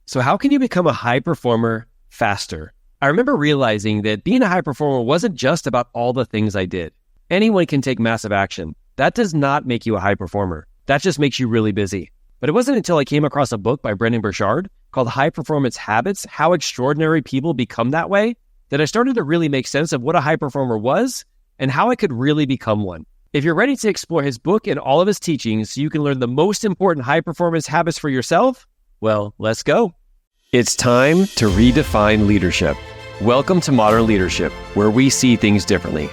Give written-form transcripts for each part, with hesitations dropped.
So how can you become a high performer faster? I remember realizing that being a high performer wasn't just about all the things I did. Anyone can take massive action. That does not make you a high performer. That just makes you really busy. But it wasn't until I came across a book by Brendon Burchard called High Performance Habits, How Extraordinary People Become That Way, that I started to really make sense of what a high performer was and how I could really become one. If you're ready to explore his book and all of his teachings so you can learn the most important high performance habits for yourself, well, let's go. It's time to redefine leadership. Welcome to Modern Leadership, where we see things differently.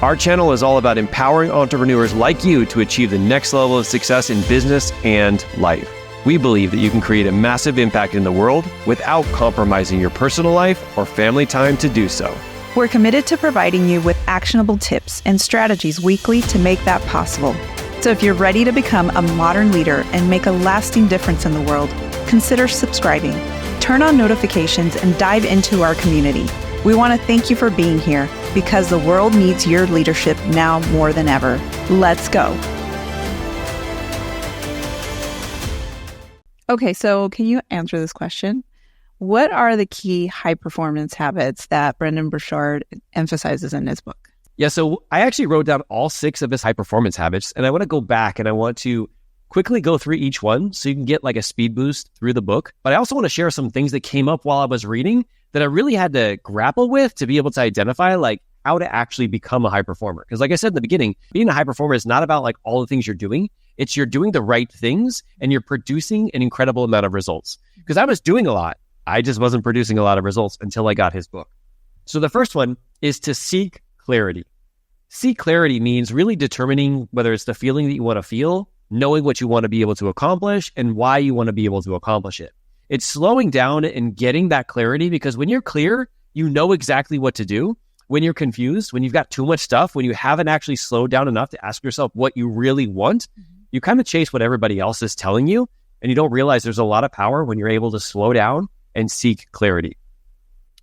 Our channel is all about empowering entrepreneurs like you to achieve the next level of success in business and life. We believe that you can create a massive impact in the world without compromising your personal life or family time to do so. We're committed to providing you with actionable tips and strategies weekly to make that possible. So if you're ready to become a modern leader and make a lasting difference in the world, consider subscribing. Turn on notifications and dive into our community. We want to thank you for being here because the world needs your leadership now more than ever. Let's go. Okay, so can you answer this question? What are the key high performance habits that Brendon Burchard emphasizes in his book? Yeah, so I actually wrote down all 6 of his high performance habits, and I want to go back and I want to quickly go through each one so you can get like a speed boost through the book. But I also want to share some things that came up while I was reading that I really had to grapple with to be able to identify like how to actually become a high performer. Because like I said in the beginning, being a high performer is not about like all the things you're doing. It's you're doing the right things and you're producing an incredible amount of results. Because I was doing a lot. I just wasn't producing a lot of results until I got his book. So the first one is to seek clarity. Seek clarity means really determining whether it's the feeling that you want to feel, knowing what you want to be able to accomplish, and why you want to be able to accomplish it. It's slowing down and getting that clarity, because when you're clear, you know exactly what to do. When you're confused, when you've got too much stuff, when you haven't actually slowed down enough to ask yourself what you really want, you kind of chase what everybody else is telling you, and you don't realize there's a lot of power when you're able to slow down and seek clarity.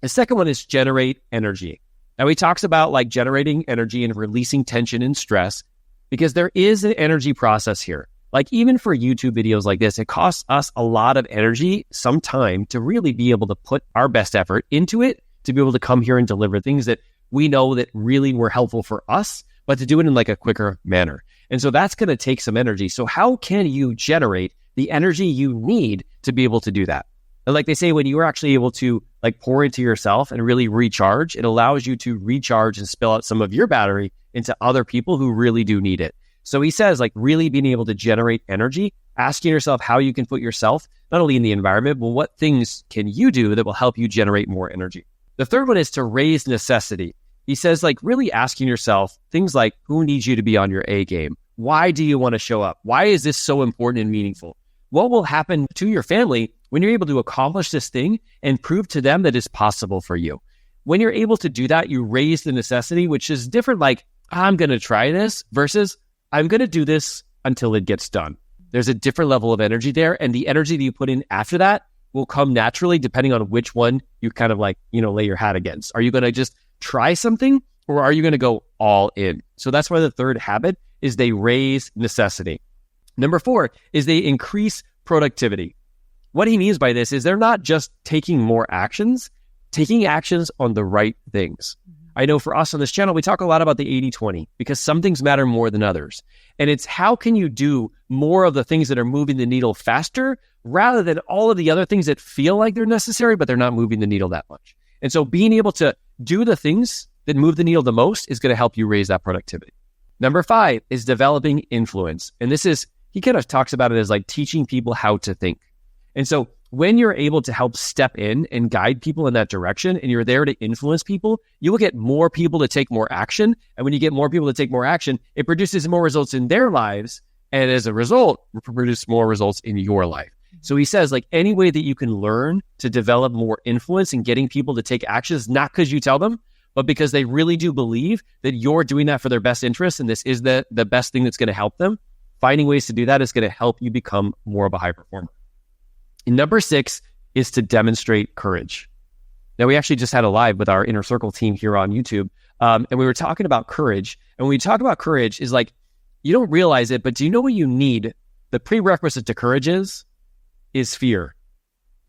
The second one is generate energy. Now he talks about like generating energy and releasing tension and stress, because there is an energy process here. Like even for YouTube videos like this, it costs us a lot of energy, some time to really be able to put our best effort into it, to be able to come here and deliver things that we know that really were helpful for us, but to do it in like a quicker manner. And so that's going to take some energy. So how can you generate the energy you need to be able to do that? And like they say, when you are actually able to like pour into yourself and really recharge, it allows you to recharge and spill out some of your battery into other people who really do need it. So he says like really being able to generate energy, asking yourself how you can put yourself not only in the environment, but what things can you do that will help you generate more energy. The third one is to raise necessity. He says like really asking yourself things like, who needs you to be on your A game? Why do you want to show up? Why is this so important and meaningful? What will happen to your family when you're able to accomplish this thing and prove to them that it's possible for you? When you're able to do that, you raise the necessity, which is different, like, I'm going to try this versus I'm going to do this until it gets done. There's a different level of energy there, and the energy that you put in after that will come naturally depending on which one you kind of like, lay your hat against. Are you going to just try something, or are you going to go all in? So that's why the third habit is they raise necessity. Number 4 is they increase productivity. What he means by this is they're not just taking more actions, taking actions on the right things. I know for us on this channel, we talk a lot about the 80-20 because some things matter more than others. And it's how can you do more of the things that are moving the needle faster rather than all of the other things that feel like they're necessary, but they're not moving the needle that much. And so being able to do the things that move the needle the most is going to help you raise that productivity. Number 5 is developing influence. And this is, he kind of talks about it as like teaching people how to think. And so when you're able to help step in and guide people in that direction and you're there to influence people, you will get more people to take more action. And when you get more people to take more action, it produces more results in their lives. And as a result, produce more results in your life. So he says like any way that you can learn to develop more influence in getting people to take actions, not because you tell them, but because they really do believe that you're doing that for their best interest and this is the best thing that's going to help them. Finding ways to do that is going to help you become more of a high performer. And number 6 is to demonstrate courage. Now, we actually just had a live with our Inner Circle team here on YouTube, and we were talking about courage. And when we talk about courage, is like, you don't realize it, but do you know what you need? The prerequisite to courage is fear.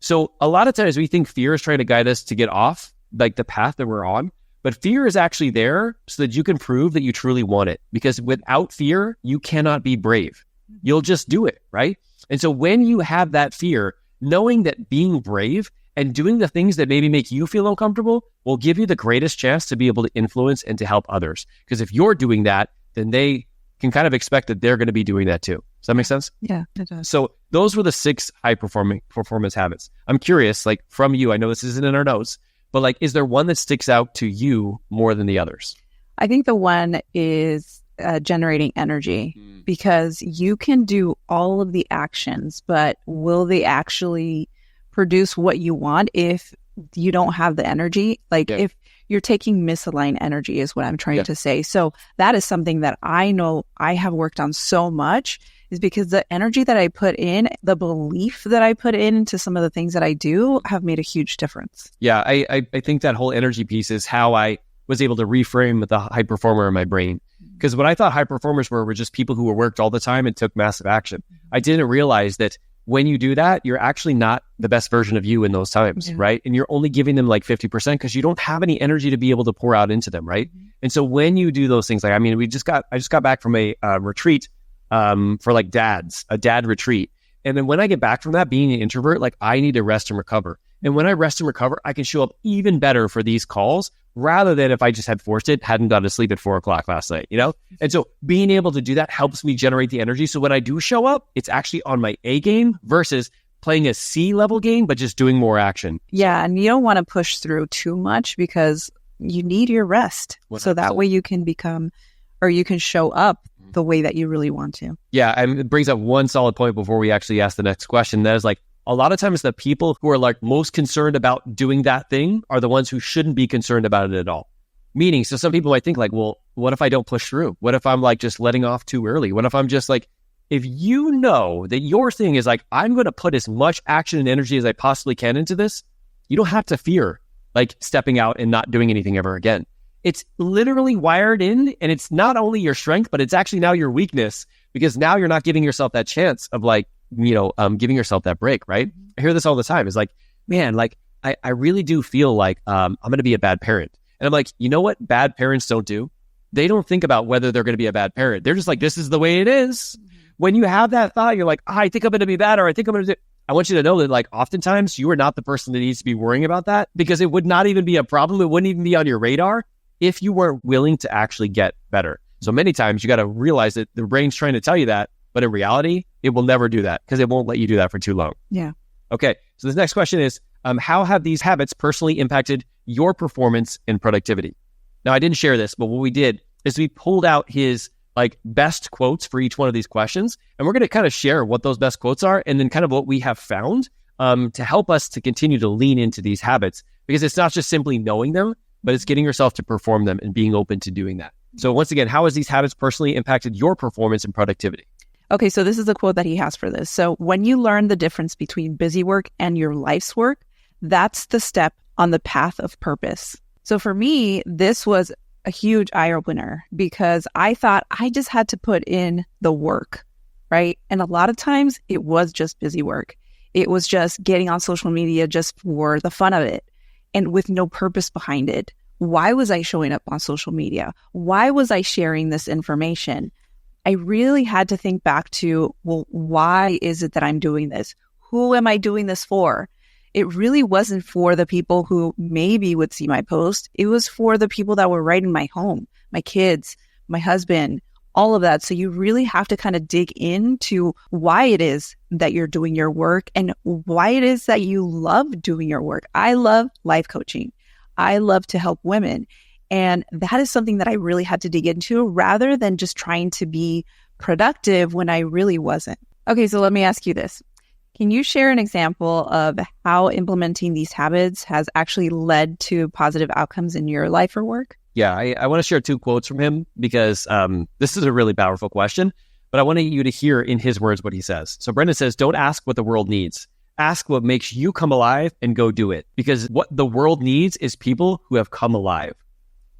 So a lot of times we think fear is trying to guide us to get off like the path that we're on, but fear is actually there so that you can prove that you truly want it. Because without fear, you cannot be brave. You'll just do it, right? And so when you have that fear, knowing that being brave and doing the things that maybe make you feel uncomfortable will give you the greatest chance to be able to influence and to help others. Because if you're doing that, then they can kind of expect that they're going to be doing that too. Does that make sense? Yeah, it does. So those were the 6 high performance habits. I'm curious, like from you, I know this isn't in our notes, but like, is there one that sticks out to you more than the others? I think the one is generating energy, because you can do all of the actions, but will they actually produce what you want if you don't have the energy? Like if you're taking misaligned energy is what I'm trying to say. So that is something that I know I have worked on so much, is because the energy that I put in, the belief that I put into some of the things that I do have made a huge difference. Yeah, I think that whole energy piece is how I was able to reframe the high performer in my brain. Because what I thought high performers were just people who were worked all the time and took massive action. I didn't realize that when you do that, you're actually not the best version of you in those times, right? And you're only giving them like 50% because you don't have any energy to be able to pour out into them, right? And so when you do those things, like, I mean, I just got back from a retreat for like a dad retreat. And then when I get back from that, being an introvert, like I need to rest and recover. And when I rest and recover, I can show up even better for these calls rather than if I just had forced it, hadn't gone to sleep at 4:00 last night, you know? And so being able to do that helps me generate the energy. So when I do show up, it's actually on my A game versus playing a C level game, but just doing more action. Yeah. And you don't want to push through too much because you need your rest. 100%. So that way you can you can show up the way that you really want to. Yeah. And it brings up one solid point before we actually ask the next question. That is like, a lot of times the people who are like most concerned about doing that thing are the ones who shouldn't be concerned about it at all. Meaning, so some people might think like, well, what if I don't push through? What if I'm like just letting off too early? What if I'm just like, if you know that your thing is like, I'm going to put as much action and energy as I possibly can into this, you don't have to fear like stepping out and not doing anything ever again. It's literally wired in, and it's not only your strength, but it's actually now your weakness, because now you're not giving yourself that chance of like, giving yourself that break, right? I hear this all the time. It's like, man, like I really do feel like I'm going to be a bad parent. And I'm like, you know what bad parents don't do? They don't think about whether they're going to be a bad parent. They're just like, this is the way it is. When you have that thought, you're like, I think I'm going to be bad, or I think I'm going to do. I want you to know that like oftentimes you are not the person that needs to be worrying about that, because it would not even be a problem. It wouldn't even be on your radar if you weren't willing to actually get better. So many times you got to realize that the brain's trying to tell you that, but in reality, it will never do that because it won't let you do that for too long. Yeah. Okay. So the next question is, how have these habits personally impacted your performance and productivity? Now, I didn't share this, but what we did is we pulled out his like best quotes for each one of these questions. And we're going to kind of share what those best quotes are and then kind of what we have found to help us to continue to lean into these habits, because it's not just simply knowing them, but it's getting yourself to perform them and being open to doing that. So once again, how has these habits personally impacted your performance and productivity? Okay, so this is a quote that he has for this. So when you learn the difference between busy work and your life's work, that's the step on the path of purpose. So for me, this was a huge eye-opener, because I thought I just had to put in the work, right? And a lot of times it was just busy work. It was just getting on social media just for the fun of it and with no purpose behind it. Why was I showing up on social media? Why was I sharing this information? I really had to think back to, well, why is it that I'm doing this? Who am I doing this for? It really wasn't for the people who maybe would see my post. It was for the people that were right in my home, my kids, my husband, all of that. So you really have to kind of dig into why it is that you're doing your work and why it is that you love doing your work. I love life coaching. I love to help women. And that is something that I really had to dig into, rather than just trying to be productive when I really wasn't. Okay, so let me ask you this. Can you share an example of how implementing these habits has actually led to positive outcomes in your life or work? Yeah, I want to share 2 quotes from him, because this is a really powerful question, but I want you to hear in his words what he says. So Brendon says, don't ask what the world needs. Ask what makes you come alive and go do it. Because what the world needs is people who have come alive.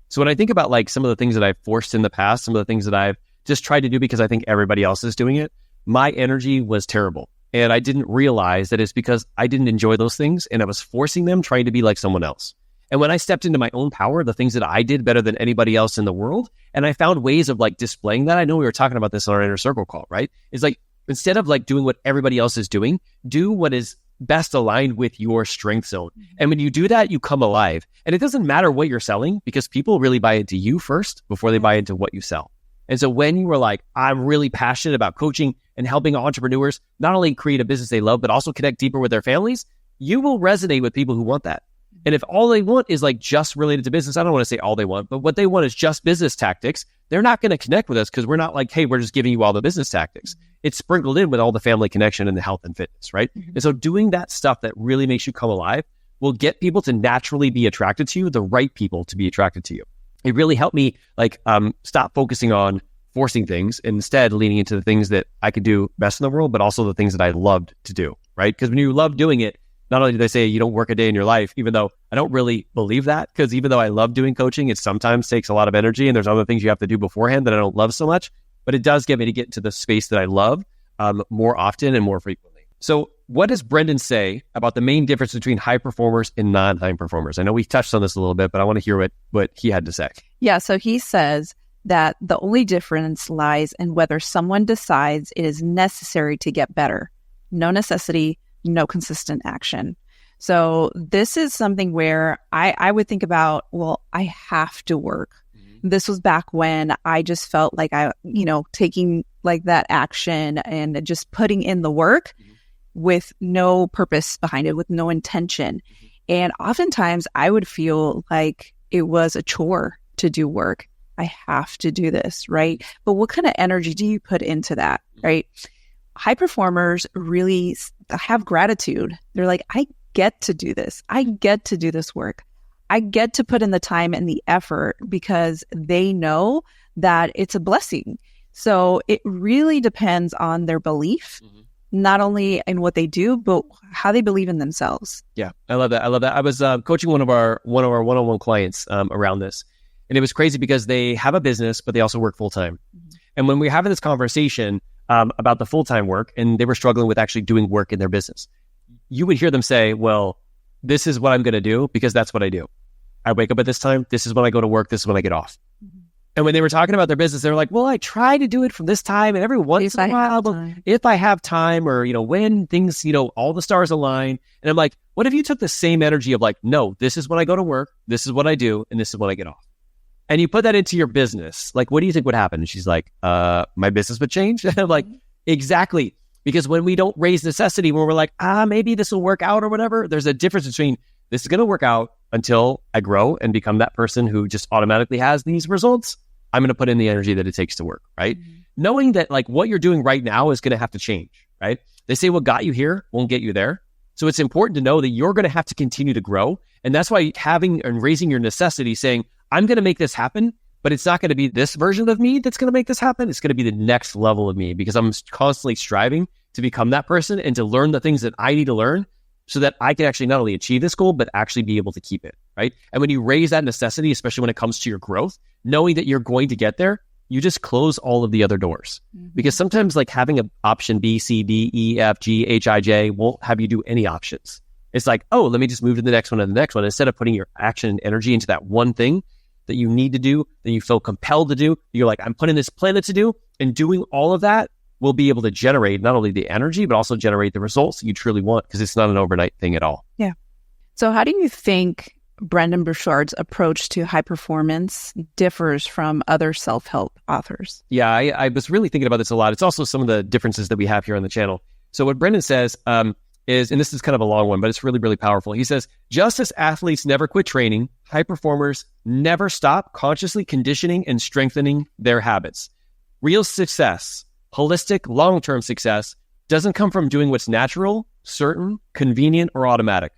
So when I think about like some of the things that I've forced in the past, some of the things that I've just tried to do because I think everybody else is doing it, my energy was terrible. And I didn't realize that it's because I didn't enjoy those things and I was forcing them, trying to be like someone else. And when I stepped into my own power, the things that I did better than anybody else in the world, and I found ways of like displaying that. I know we were talking about this on our inner circle call, right? It's like, instead of like doing what everybody else is doing, do what is best aligned with your strength zone. And when you do that, you come alive. And it doesn't matter what you're selling because people really buy into you first before they buy into what you sell. And so when you were like, I'm really passionate about coaching and helping entrepreneurs not only create a business they love, but also connect deeper with their families, you will resonate with people who want that. And if all they want is like just related to business, I don't want to say all they want, but what they want is just business tactics, they're not going to connect with us because we're not like, hey, we're just giving you all the business tactics. It's sprinkled in with all the family connection and the health and fitness, right? And so doing that stuff that really makes you come alive will get people to naturally be attracted to you, the right people to be attracted to you. It really helped me like stop focusing on forcing things, and instead leaning into the things that I could do best in the world, but also the things that I loved to do, right? Because when you love doing it, not only do they say you don't work a day in your life, even though I don't really believe that, because even though I love doing coaching, it sometimes takes a lot of energy and there's other things you have to do beforehand that I don't love so much, but it does get me to get into the space that I love more often and more frequently. So what does Brendon say about the main difference between high performers and non-high performers? I know we touched on this a little bit, but I want to hear what he had to say. Yeah, so he says that the only difference lies in whether someone decides it is necessary to get better. No necessity, no consistent action. So this is something where I would think about, well, I have to work. This was back when I just felt like taking like that action and just putting in the work with no purpose behind it, with no intention. And oftentimes I would feel like it was a chore to do work. I have to do this, right? But what kind of energy do you put into that, right? High performers really have gratitude. They're like, I get to do this. I get to do this work. I get to put in the time and the effort because they know that it's a blessing. So it really depends on their belief, not only in what they do, but how they believe in themselves. Yeah, I love that. I was coaching one of our one-on-one clients around this. And it was crazy because they have a business, but they also work full-time. And when we were having this conversation about the full-time work, and they were struggling with actually doing work in their business, you would hear them say, well, this is what I'm going to do because that's what I do. I wake up at this time. This is when I go to work. This is when I get off. And when they were talking about their business, they were like, well, I try to do it from this time. And every once in a while, if I have time or, when things, all the stars align. And I'm like, what if you took the same energy of like, no, this is when I go to work. This is what I do. And this is when I get off. And you put that into your business. Like, what do you think would happen? And she's like, my business would change. And I'm like, exactly. Because when we don't raise necessity, when we're like, maybe this will work out or whatever, there's a difference between this is going to work out until I grow and become that person who just automatically has these results. I'm going to put in the energy that it takes to work, right? Knowing that like what you're doing right now is going to have to change, right? They say what got you here won't get you there. So it's important to know that you're going to have to continue to grow. And that's why having and raising your necessity, saying, I'm going to make this happen, but it's not going to be this version of me that's going to make this happen. It's going to be the next level of me because I'm constantly striving to become that person and to learn the things that I need to learn so that I can actually not only achieve this goal, but actually be able to keep it, right? And when you raise that necessity, especially when it comes to your growth, knowing that you're going to get there, you just close all of the other doors. Because sometimes like having an option B, C, D, E, F, G, H, I, J won't have you do any options. It's like, oh, let me just move to the next one and the next one. Instead of putting your action and energy into that one thing that you need to do, that you feel compelled to do, you're like, I'm putting this planet to do, and doing all of that will be able to generate not only the energy, but also generate the results you truly want because it's not an overnight thing at all. Yeah. So how do you think Brendon Burchard's approach to high performance differs from other self-help authors? Yeah, I was really thinking about this a lot. It's also some of the differences that we have here on the channel. So what Brendon says is, and this is kind of a long one, but it's really, really powerful. He says, just as athletes never quit training, high performers never stop consciously conditioning and strengthening their habits. Real success, holistic, long-term success, doesn't come from doing what's natural, certain, convenient, or automatic.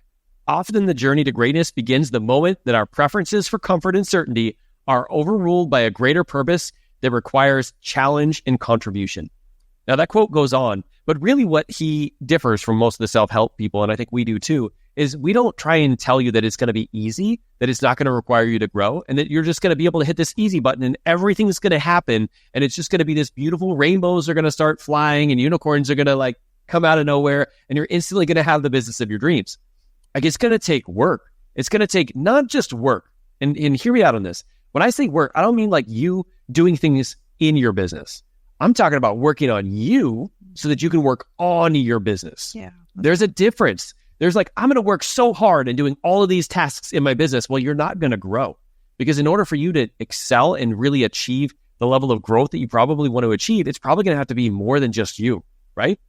Often the journey to greatness begins the moment that our preferences for comfort and certainty are overruled by a greater purpose that requires challenge and contribution. Now that quote goes on, but really what he differs from most of the self-help people, and I think we do too, is we don't try and tell you that it's going to be easy, that it's not going to require you to grow, and that you're just going to be able to hit this easy button and everything's going to happen, and it's just going to be this beautiful rainbows are going to start flying and unicorns are going to like come out of nowhere and you're instantly going to have the business of your dreams. Like, it's going to take work. It's going to take not just work. And hear me out on this. When I say work, I don't mean like you doing things in your business. I'm talking about working on you so that you can work on your business. Yeah. There's a difference. There's like, I'm going to work so hard and doing all of these tasks in my business. Well, you're not going to grow, because in order for you to excel and really achieve the level of growth that you probably want to achieve, it's probably going to have to be more than just you, right?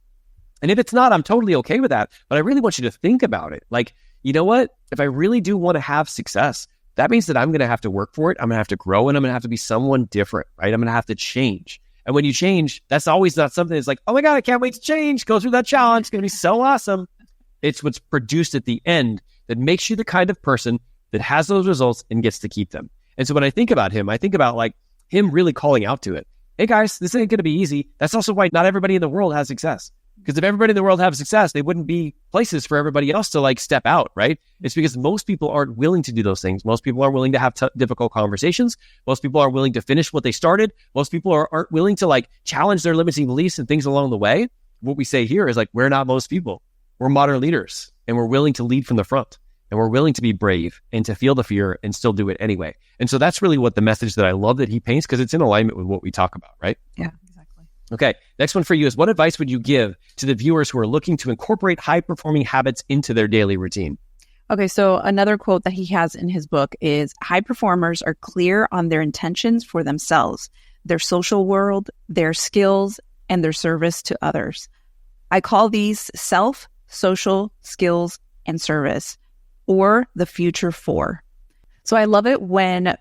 And if it's not, I'm totally okay with that. But I really want you to think about it. Like, you know what? If I really do want to have success, that means that I'm going to have to work for it. I'm going to have to grow, and I'm going to have to be someone different, right? I'm going to have to change. And when you change, that's always not something that's like, oh my God, I can't wait to change. Go through that challenge. It's going to be so awesome. It's what's produced at the end that makes you the kind of person that has those results and gets to keep them. And so when I think about him, I think about like him really calling out to it. Hey guys, this ain't going to be easy. That's also why not everybody in the world has success. Because if everybody in the world has success, they wouldn't be places for everybody else to like step out, right? It's because most people aren't willing to do those things. Most people aren't willing to have difficult conversations. Most people aren't willing to finish what they started. Most people aren't willing to like challenge their limiting beliefs and things along the way. What we say here is like, we're not most people. We're modern leaders, and we're willing to lead from the front, and we're willing to be brave and to feel the fear and still do it anyway. And so that's really what the message that I love that he paints, because it's in alignment with what we talk about, right? Yeah. Okay, next one for you is, what advice would you give to the viewers who are looking to incorporate high-performing habits into their daily routine? Okay, so another quote that he has in his book is, high performers are clear on their intentions for themselves, their social world, their skills, and their service to others. I call these self, social, skills, and service, or the future four. So I love it when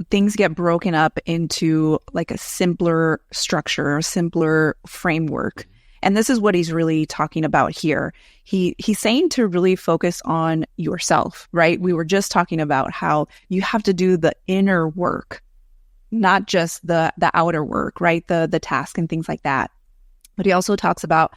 things get broken up into like a simpler structure, a simpler framework. And this is what he's really talking about here. He's saying to really focus on yourself, right? We were just talking about how you have to do the inner work, not just the outer work, right? The task and things like that. But he also talks about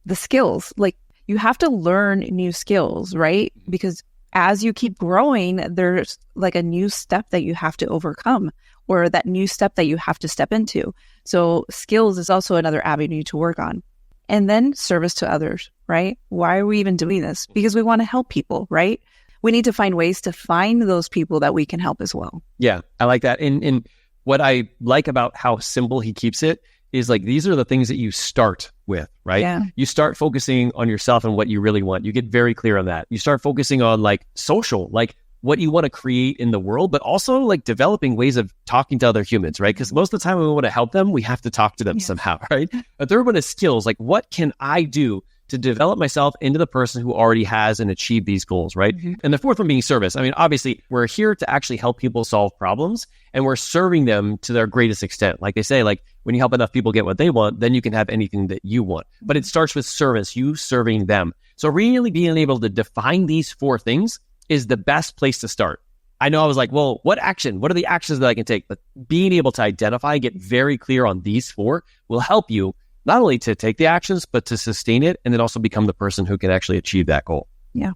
the skills. Like, you have to learn new skills, right? Because as you keep growing, there's like a new step that you have to overcome, or that new step that you have to step into. So skills is also another avenue to work on. And then service to others, right? Why are we even doing this? Because we want to help people, right? We need to find ways to find those people that we can help as well. Yeah, I like that. And what I like about how simple he keeps it is like, these are the things that you start with, right? Yeah. You start focusing on yourself and what you really want. You get very clear on that. You start focusing on like social, like what you want to create in the world, but also like developing ways of talking to other humans, right? Because most of the time when we want to help them, we have to talk to them somehow, right? A third one is skills. Like, what can I do to develop myself into the person who already has and achieved these goals, right? Mm-hmm. And the fourth one being service. I mean, obviously, we're here to actually help people solve problems, and we're serving them to their greatest extent. Like they say, like, when you help enough people get what they want, then you can have anything that you want. But it starts with service, you serving them. So really being able to define these four things is the best place to start. I know I was like, well, what are the actions that I can take? But being able to identify, get very clear on these four will help you not only to take the actions, but to sustain it, and then also become the person who can actually achieve that goal. Yeah.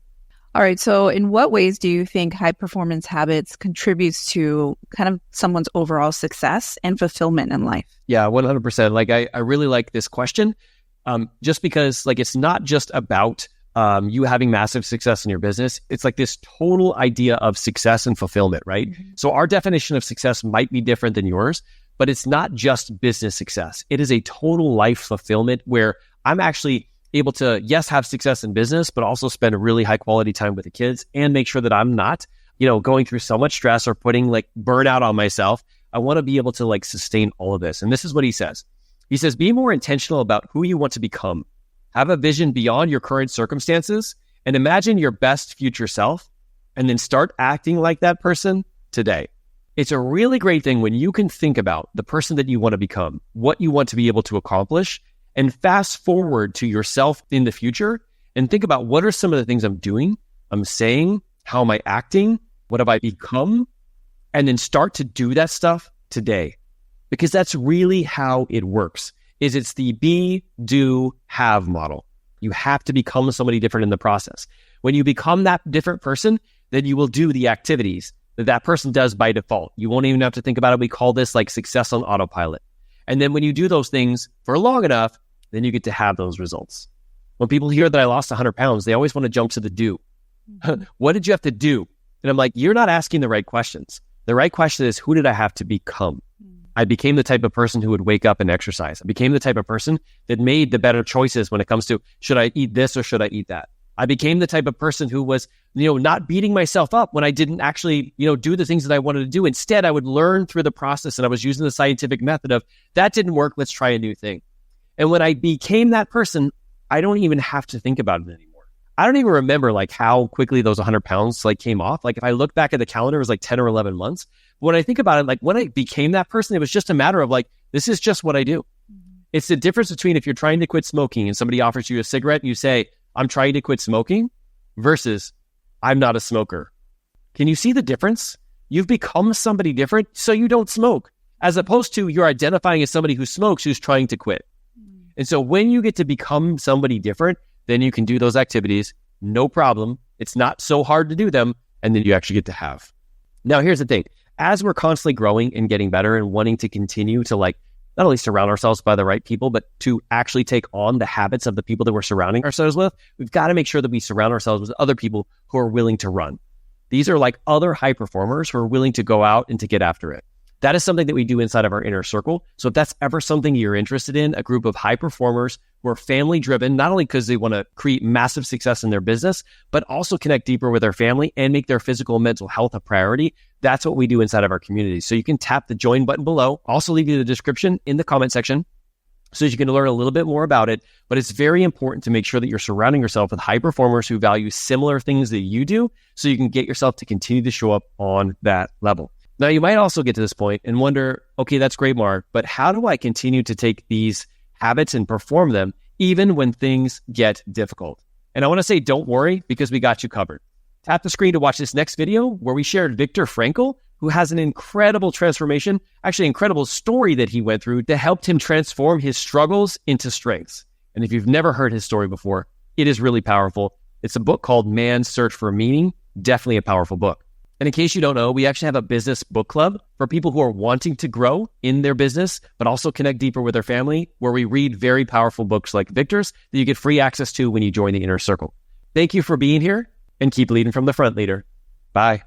All right. So in what ways do you think high performance habits contributes to kind of someone's overall success and fulfillment in life? Yeah, 100%. Like, I really like this question, just because like, it's not just about you having massive success in your business. It's like this total idea of success and fulfillment, right? Mm-hmm. So our definition of success might be different than yours, but it's not just business success. It is a total life fulfillment where I'm actually able to, yes, have success in business, but also spend a really high quality time with the kids and make sure that I'm not, going through so much stress or putting like burnout on myself. I want to be able to like sustain all of this. And this is what he says. He says, be more intentional about who you want to become. Have a vision beyond your current circumstances and imagine your best future self, and then start acting like that person today. It's a really great thing when you can think about the person that you want to become, what you want to be able to accomplish, and fast forward to yourself in the future and think about, what are some of the things I'm doing, I'm saying, how am I acting, what have I become, and then start to do that stuff today. Because that's really how it works. It's the be, do, have model. You have to become somebody different in the process. When you become that different person, then you will do the activities that person does by default. You won't even have to think about it. We call this like success on autopilot. And then when you do those things for long enough, then you get to have those results. When people hear that I lost 100 pounds, they always want to jump to the do. What did you have to do? And I'm like, you're not asking the right questions. The right question is, who did I have to become? I became the type of person who would wake up and exercise. I became the type of person that made the better choices when it comes to, should I eat this or should I eat that? I became the type of person who was, not beating myself up when I didn't actually, do the things that I wanted to do. Instead, I would learn through the process, and I was using the scientific method of, that didn't work, let's try a new thing. And when I became that person, I don't even have to think about it anymore. I don't even remember how quickly those 100 pounds came off. If I look back at the calendar, it was 10 or 11 months. But when I think about it, when I became that person, it was just a matter of this is just what I do. It's the difference between if you're trying to quit smoking and somebody offers you a cigarette and you say, I'm trying to quit smoking, versus I'm not a smoker. Can you see the difference? You've become somebody different so you don't smoke, as opposed to you're identifying as somebody who smokes who's trying to quit. And so when you get to become somebody different, then you can do those activities, no problem. It's not so hard to do them, and then you actually get to have. Now, here's the thing. As we're constantly growing and getting better and wanting to continue to not only surround ourselves by the right people, but to actually take on the habits of the people that we're surrounding ourselves with, we've got to make sure that we surround ourselves with other people who are willing to run. These are other high performers who are willing to go out and to get after it. That is something that we do inside of our inner circle. So if that's ever something you're interested in, a group of high performers who are family driven, not only because they want to create massive success in their business, but also connect deeper with their family and make their physical and mental health a priority. That's what we do inside of our community. So you can tap the join button below. Also leave you the description in the comment section so you can learn a little bit more about it. But it's very important to make sure that you're surrounding yourself with high performers who value similar things that you do, so you can get yourself to continue to show up on that level. Now, you might also get to this point and wonder, okay, that's great, Mark, but how do I continue to take these habits and perform them even when things get difficult? And I want to say, don't worry, because we got you covered. Tap the screen to watch this next video where we shared Viktor Frankl, who has an incredible transformation, actually incredible story that he went through that helped him transform his struggles into strengths. And if you've never heard his story before, it is really powerful. It's a book called Man's Search for Meaning, definitely a powerful book. And in case you don't know, we actually have a business book club for people who are wanting to grow in their business, but also connect deeper with their family, where we read very powerful books like Viktor's that you get free access to when you join the Inner Circle. Thank you for being here, and keep leading from the front, leader. Bye.